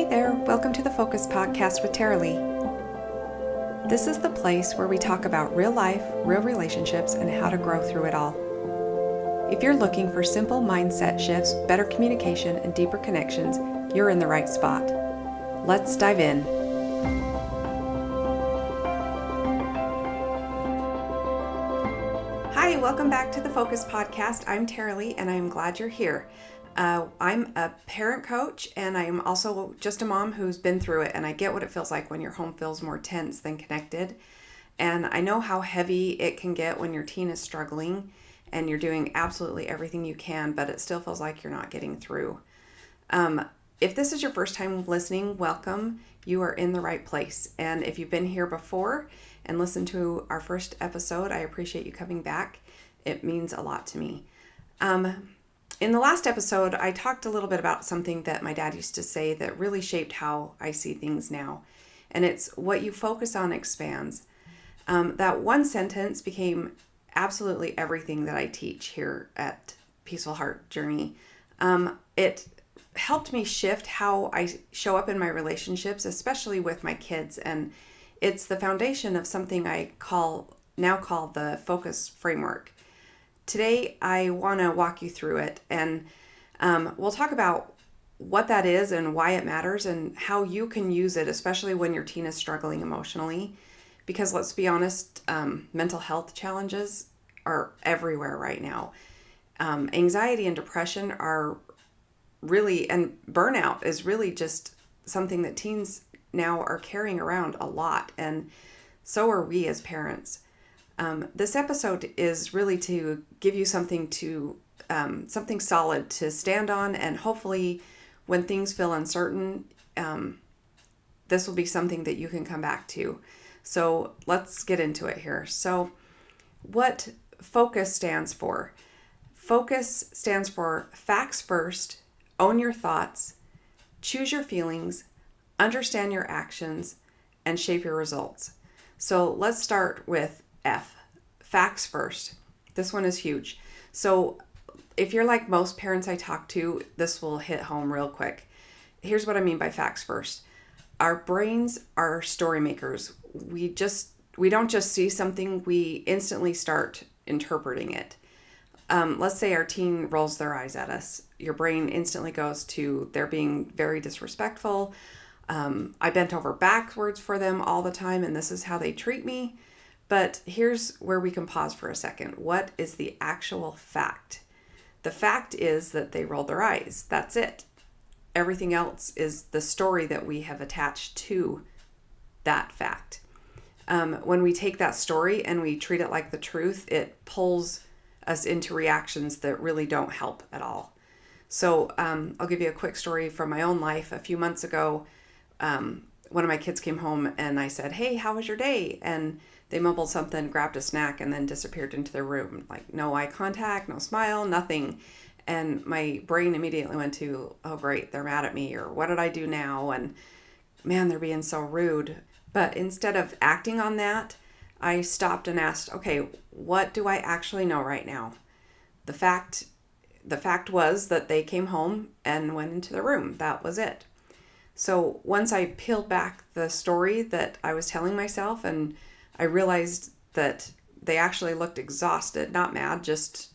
there, welcome to the Focus Podcast with Tara Lee. This is the place where we talk about real life, real relationships, and how to grow through it all. If you're looking for simple mindset shifts, better communication, and deeper connections, you're in the right spot. Let's dive in. Hi, welcome back to the Focus Podcast. I'm Tara Lee, and I'm glad you're here. I'm a parent coach, and I'm also just a mom who's been through it, and I get what it feels like when your home feels more tense than connected. And I know how heavy it can get when your teen is struggling and you're doing absolutely everything you can, but it still feels like you're not getting through. If this is your first time listening, welcome. You are in the right place. And if you've been here before and listened to our first episode, I appreciate you coming back. It means a lot to me. In the last episode, I talked a little bit about something that my dad used to say that really shaped how I see things now. And it's what you focus on expands. That one sentence became absolutely everything that I teach here at Peaceful Heart Journey. It helped me shift how I show up in my relationships, especially with my kids. And it's the foundation of something I now call the focus framework. Today, I want to walk you through it, and we'll talk about what that is and why it matters and how you can use it, especially when your teen is struggling emotionally. Because let's be honest, mental health challenges are everywhere right now. Anxiety and depression are really, and burnout is really just something that teens now are carrying around a lot, and so are we as parents. This episode is really to give you something solid to stand on, and hopefully when things feel uncertain, this will be something that you can come back to. So let's get into it here. So what FOCUS stands for? FOCUS stands for facts first, own your thoughts, choose your feelings, understand your actions, and shape your results. So let's start with F, facts first. This one is huge. So if you're like most parents I talk to, this will hit home real quick. Here's what I mean by facts first. Our brains are story makers. We don't just see something, we instantly start interpreting it. Let's say our teen rolls their eyes at us. Your brain instantly goes to, they're being very disrespectful. I bent over backwards for them all the time, and this is how they treat me. But here's where we can pause for a second. What is the actual fact? The fact is that they rolled their eyes. That's it. Everything else is the story that we have attached to that fact. When we take that story and we treat it like the truth, it pulls us into reactions that really don't help at all. So I'll give you a quick story from my own life. A few months ago, one of my kids came home and I said, "Hey, how was your day?" And they mumbled something, grabbed a snack, and then disappeared into their room. Like no eye contact, no smile, nothing. And my brain immediately went to, oh great, they're mad at me, or what did I do now? And man, they're being so rude. But instead of acting on that, I stopped and asked, okay, what do I actually know right now? The fact was that they came home and went into the room. That was it. So once I peeled back the story that I was telling myself, and I realized that they actually looked exhausted, not mad, just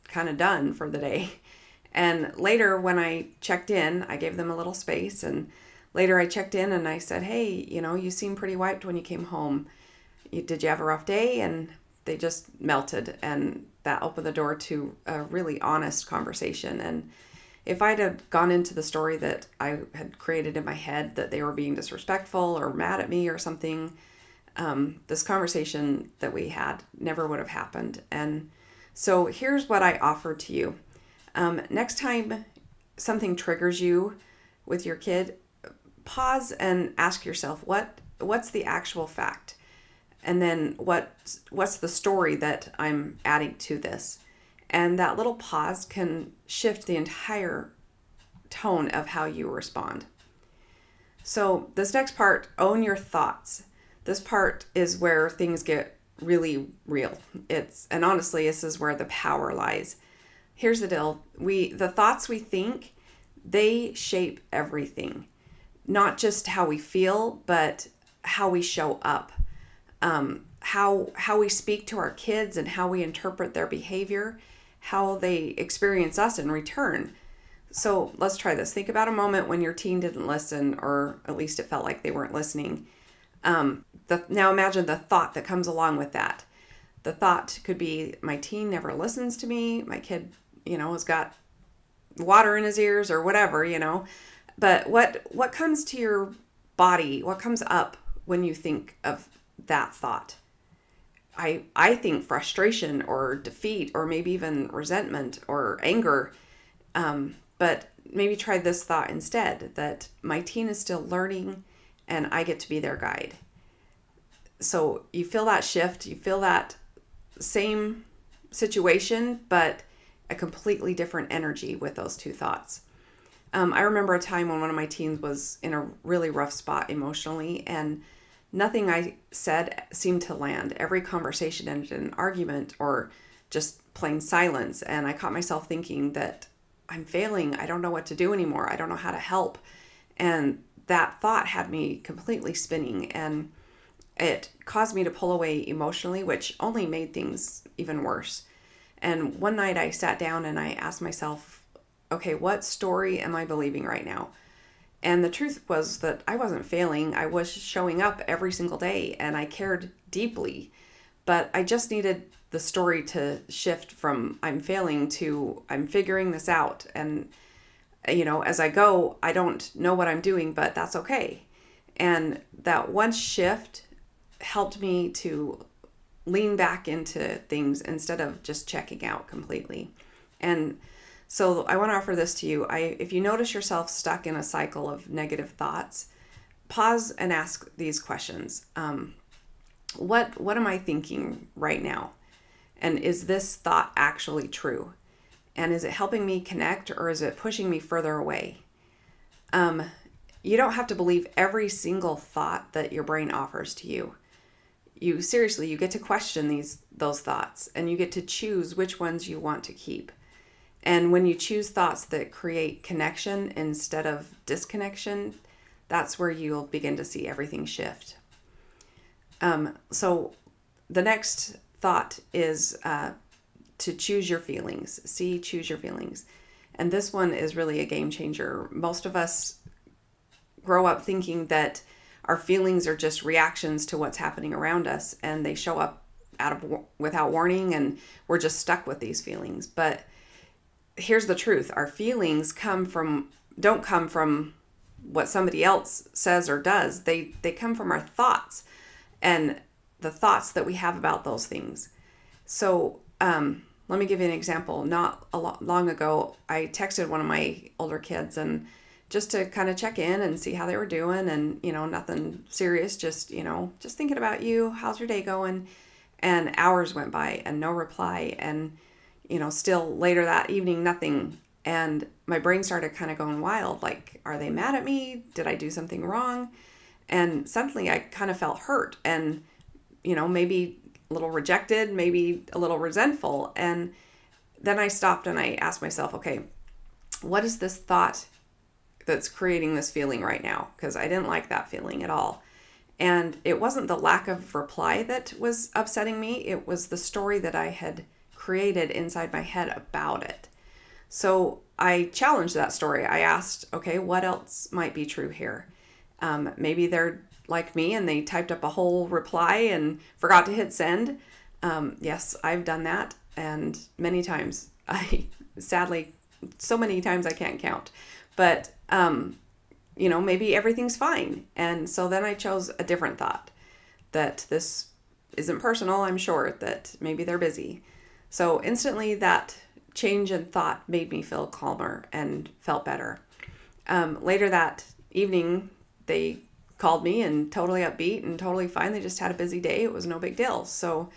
kind of done for the day. And later when I checked in, I gave them a little space, and later I checked in and I said, "Hey, you seem pretty wiped when you came home. Did you have a rough day?" And they just melted, and that opened the door to a really honest conversation. And if I'd have gone into the story that I had created in my head that they were being disrespectful or mad at me or something, this conversation that we had never would have happened. And so here's what I offer to you. Next time something triggers you with your kid, pause and ask yourself, what's the actual fact? And then what's the story that I'm adding to this? And that little pause can shift the entire tone of how you respond. So this next part, own your thoughts. This part is where things get really real. And honestly, this is where the power lies. Here's the deal. The thoughts we think, they shape everything. not just how we feel, but how we show up, how we speak to our kids and how we interpret their behavior, how they experience us in return. So let's try this. Think about a moment when your teen didn't listen, or at least it felt like they weren't listening. Now imagine the thought that comes along with that. The thought could be, my teen never listens to me. My kid, has got water in his ears or whatever, But what comes to your body? What comes up when you think of that thought? I think frustration or defeat or maybe even resentment or anger. But maybe try this thought instead, that my teen is still learning and I get to be their guide. So you feel that shift, you feel that same situation, but a completely different energy with those two thoughts. I remember a time when one of my teens was in a really rough spot emotionally, and nothing I said seemed to land. Every conversation ended in an argument or just plain silence. And I caught myself thinking that I'm failing. I don't know what to do anymore. I don't know how to help. And that thought had me completely spinning, and it caused me to pull away emotionally, which only made things even worse. And one night I sat down and I asked myself, okay, what story am I believing right now? And the truth was that I wasn't failing. I was showing up every single day and I cared deeply, but I just needed the story to shift from I'm failing to I'm figuring this out. And, as I go, I don't know what I'm doing, but that's okay. And that one shift helped me to lean back into things instead of just checking out completely. And so I want to offer this to you. If you notice yourself stuck in a cycle of negative thoughts, pause and ask these questions. What am I thinking right now? And is this thought actually true? And is it helping me connect, or is it pushing me further away? You don't have to believe every single thought that your brain offers to you. You get to question those thoughts, and you get to choose which ones you want to keep. And when you choose thoughts that create connection instead of disconnection, that's where you'll begin to see everything shift. So the next thought is to choose your feelings. Choose your feelings. And this one is really a game changer. Most of us grow up thinking that our feelings are just reactions to what's happening around us, and they show up without warning, and we're just stuck with these feelings. But here's the truth. Our feelings don't come from what somebody else says or does. They come from our thoughts and the thoughts that we have about those things. So let me give you an example. Not long ago, I texted one of my older kids, and just to kind of check in and see how they were doing, and nothing serious, just thinking about you. How's your day going? And hours went by and no reply, and still later that evening, nothing. And my brain started kind of going wild. Like, are they mad at me? Did I do something wrong? And suddenly I kind of felt hurt and, maybe a little rejected, maybe a little resentful. And then I stopped and I asked myself, okay, what is this thought that's creating this feeling right now? Because I didn't like that feeling at all. And it wasn't the lack of reply that was upsetting me. It was the story that I had created inside my head about it. So I challenged that story. I asked, okay, what else might be true here? Maybe they're like me and they typed up a whole reply and forgot to hit send. Yes, I've done that. And many times, sadly, so many times I can't count. But, maybe everything's fine. And so then I chose a different thought, that this isn't personal. I'm sure that maybe they're busy. So instantly that change in thought made me feel calmer and felt better. Later that evening, they called me and totally upbeat and totally fine. They just had a busy day. It was no big deal. So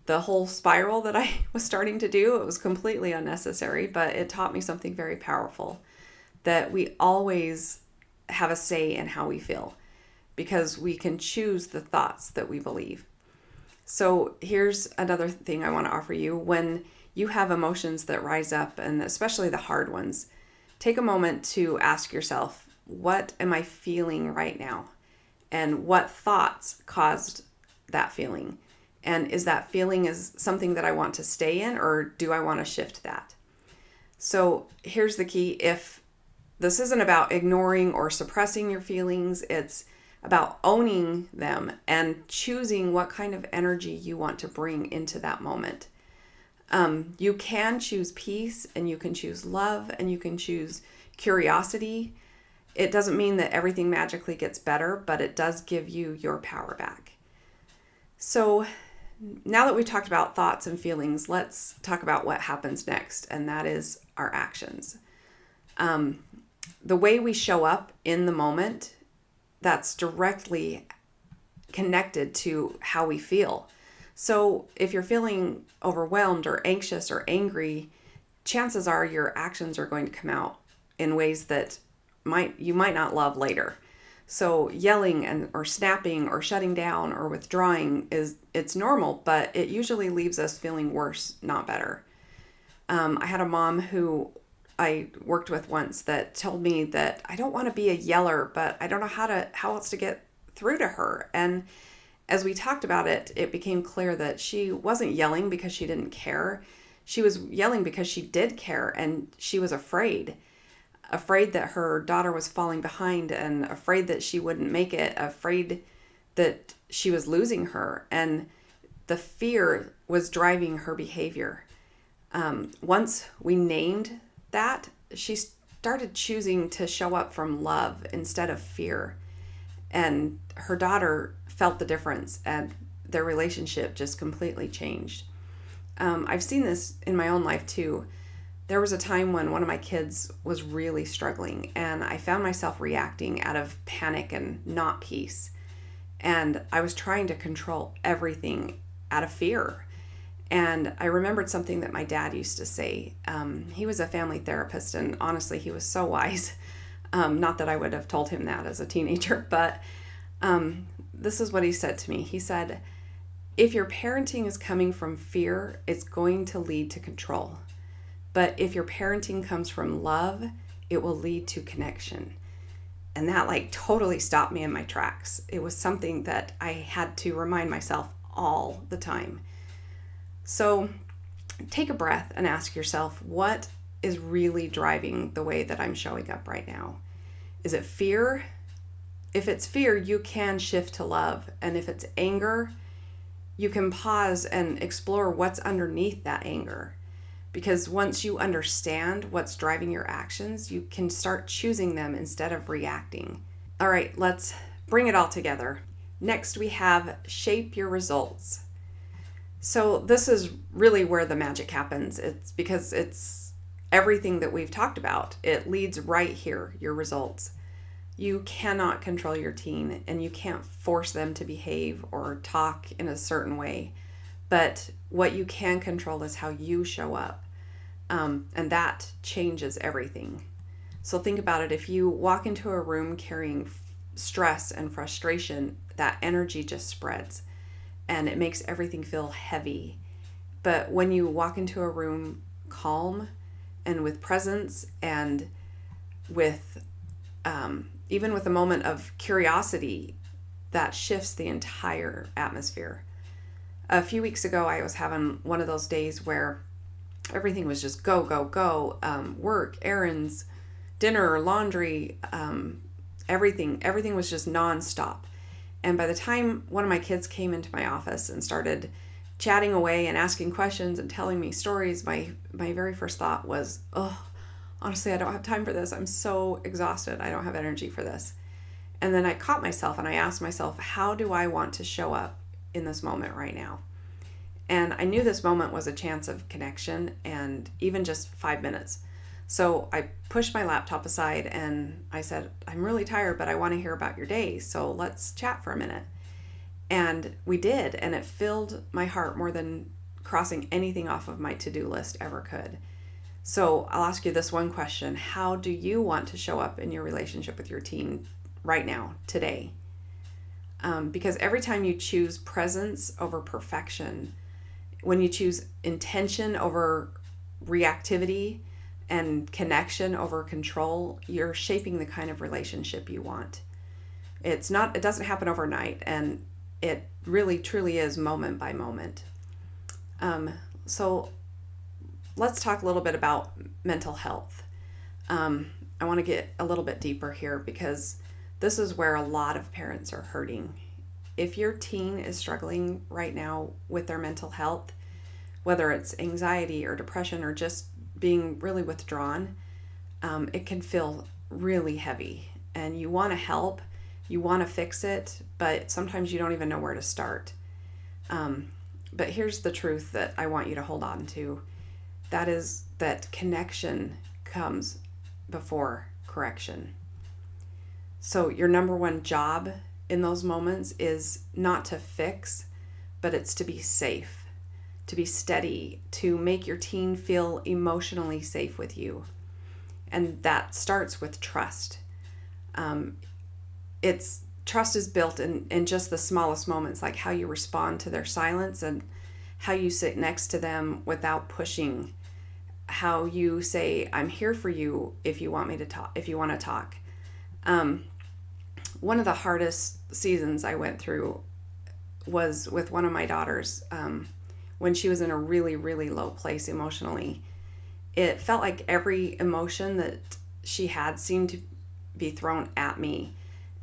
the whole spiral that I was starting to do, it was completely unnecessary, but it taught me something very powerful, that we always have a say in how we feel, because we can choose the thoughts that we believe. So here's another thing I want to offer you. When you have emotions that rise up, and especially the hard ones, take a moment to ask yourself, what am I feeling right now? And what thoughts caused that feeling? And is that feeling is something that I want to stay in, or do I want to shift that? So here's the key. If this isn't about ignoring or suppressing your feelings, it's about owning them and choosing what kind of energy you want to bring into that moment. You can choose peace, and you can choose love, and you can choose curiosity. It doesn't mean that everything magically gets better, but it does give you your power back. So now that we've talked about thoughts and feelings, let's talk about what happens next, and that is our actions. The way we show up in the moment, that's directly connected to how we feel. So if you're feeling overwhelmed or anxious or angry, chances are your actions are going to come out in ways that you might not love later. So yelling or snapping or shutting down or withdrawing it's normal, but it usually leaves us feeling worse, not better. I had a mom who I worked with once that told me that I don't want to be a yeller, but I don't know how else to get through to her. And as we talked about it, it became clear that she wasn't yelling because she didn't care. She was yelling because she did care, and she was afraid that her daughter was falling behind, and afraid that she wouldn't make it, afraid that she was losing her. And the fear was driving her behavior. Once we named that, she started choosing to show up from love instead of fear. And her daughter felt the difference, and their relationship just completely changed. I've seen this in my own life too. There was a time when one of my kids was really struggling, and I found myself reacting out of panic and not peace. And I was trying to control everything out of fear. And I remembered something that my dad used to say. He was a family therapist, and honestly, he was so wise. Not that I would have told him that as a teenager, but this is what he said to me. He said, if your parenting is coming from fear, it's going to lead to control. But if your parenting comes from love, it will lead to connection. And that totally stopped me in my tracks. It was something that I had to remind myself all the time. So take a breath and ask yourself, what is really driving the way that I'm showing up right now? Is it fear? If it's fear, you can shift to love. And if it's anger, you can pause and explore what's underneath that anger. Because once you understand what's driving your actions, you can start choosing them instead of reacting. All right, let's bring it all together. Next, we have shape your results. So this is really where the magic happens. It's because it's everything that we've talked about. It leads right here, your results. You cannot control your teen, and you can't force them to behave or talk in a certain way. But what you can control is how you show up. And that changes everything. So think about it. If you walk into a room carrying stress and frustration, that energy just spreads. And it makes everything feel heavy. But when you walk into a room calm and with presence and with even with a moment of curiosity, that shifts the entire atmosphere. A few weeks ago, I was having one of those days where everything was just go, go, go. Work, errands, dinner, laundry, everything was just nonstop. And by the time one of my kids came into my office and started chatting away and asking questions and telling me stories, my very first thought was, oh, honestly, I don't have time for this. I'm so exhausted. I don't have energy for this. And then I caught myself and I asked myself, how do I want to show up in this moment right now? And I knew this moment was a chance of connection and even just 5 minutes. So I pushed my laptop aside and I said, I'm really tired, but I want to hear about your day. So let's chat for a minute. And we did. And it filled my heart more than crossing anything off of my to-do list ever could. So I'll ask you this one question. How do you want to show up in your relationship with your teen right now, today? Because every time you choose presence over perfection, when you choose intention over reactivity, and connection over control, you're shaping the kind of relationship you want. It doesn't happen overnight, and it really truly is moment by moment. So let's talk a little bit about mental health. I want to get a little bit deeper here because this is where a lot of parents are hurting. If your teen is struggling right now with their mental health, whether it's anxiety or depression or just being really withdrawn, it can feel really heavy, and you want to help, you want to fix it, but sometimes you don't even know where to start. But here's the truth that I want you to hold on to. That is that connection comes before correction. So your number one job in those moments is not to fix, but it's to be safe, to be steady, to make your teen feel emotionally safe with you. And that starts with trust. Trust is built in just the smallest moments, like how you respond to their silence and how you sit next to them without pushing, how you say, I'm here for you if you want me to talk, if you want to talk. One of the hardest seasons I went through was with one of my daughters, when she was in a really, really low place emotionally. It felt like every emotion that she had seemed to be thrown at me.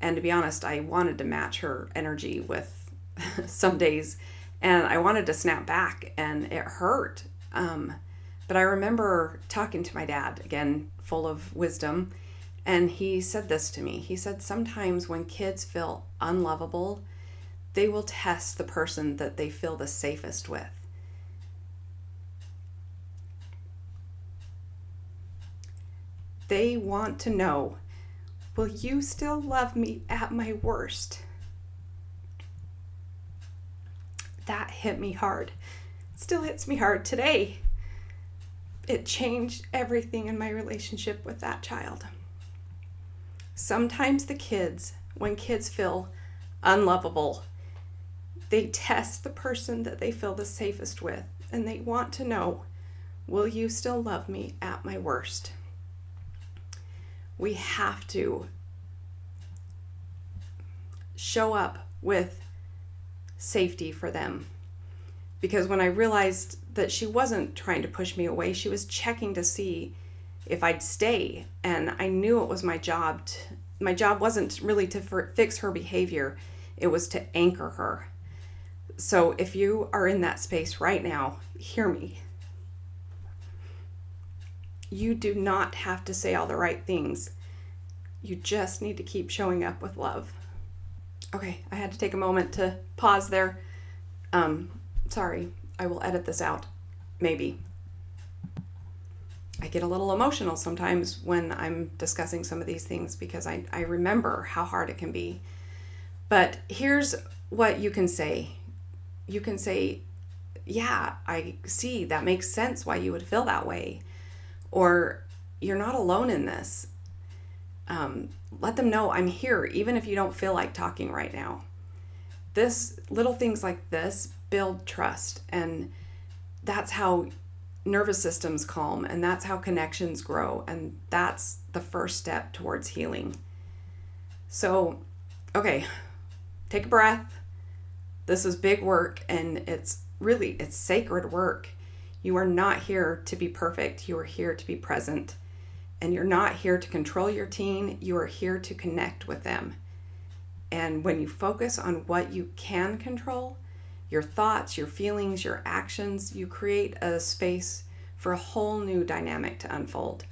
And to be honest, I wanted to match her energy with some days, and I wanted to snap back, and it hurt. But I remember talking to my dad, again, full of wisdom, and he said this to me. He said, sometimes when kids feel unlovable, they will test the person that they feel the safest with. They want to know, will you still love me at my worst? That hit me hard. It still hits me hard today. It changed everything in my relationship with that child. Sometimes when kids feel unlovable, they test the person that they feel the safest with, and they want to know, will you still love me at my worst? We have to show up with safety for them. Because when I realized that she wasn't trying to push me away, she was checking to see if I'd stay. And I knew it was my job. My job wasn't really to fix her behavior. It was to anchor her. So if you are in that space right now, hear me. You do not have to say all the right things. You just need to keep showing up with love. Okay, I had to take a moment to pause there. Sorry, I will edit this out. Maybe. I get a little emotional sometimes when I'm discussing some of these things because I remember how hard it can be. But here's what you can say. You can say, yeah, I see, that makes sense why you would feel that way. Or, you're not alone in this. Let them know I'm here, even if you don't feel like talking right now. Little things like this build trust, and that's how nervous systems calm, and that's how connections grow, and that's the first step towards healing. So, okay, take a breath. This is big work, and it's sacred work. You are not here to be perfect. You are here to be present. And you're not here to control your teen. You are here to connect with them. And when you focus on what you can control, your thoughts, your feelings, your actions, you create a space for a whole new dynamic to unfold.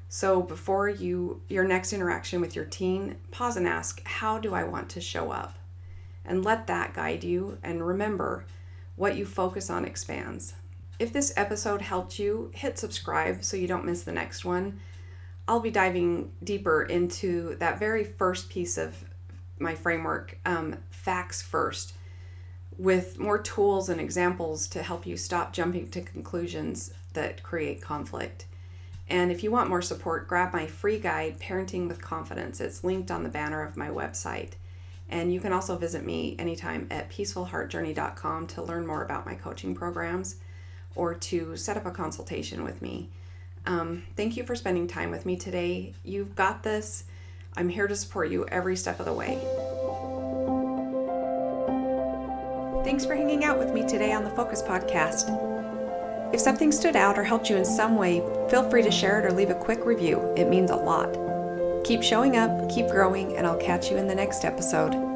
So before your next interaction with your teen, pause and ask, how do I want to show up? And let that guide you. And remember, what you focus on expands. If this episode helped you, hit subscribe so you don't miss the next one. I'll be diving deeper into that very first piece of my framework, facts first, with more tools and examples to help you stop jumping to conclusions that create conflict. And if you want more support, grab my free guide, Parenting with Confidence. It's linked on the banner of my website. And you can also visit me anytime at peacefulheartjourney.com to learn more about my coaching programs or to set up a consultation with me. Thank you for spending time with me today. You've got this. I'm here to support you every step of the way. Thanks for hanging out with me today on the Focus Podcast. If something stood out or helped you in some way, feel free to share it or leave a quick review. It means a lot. Keep showing up, keep growing, and I'll catch you in the next episode.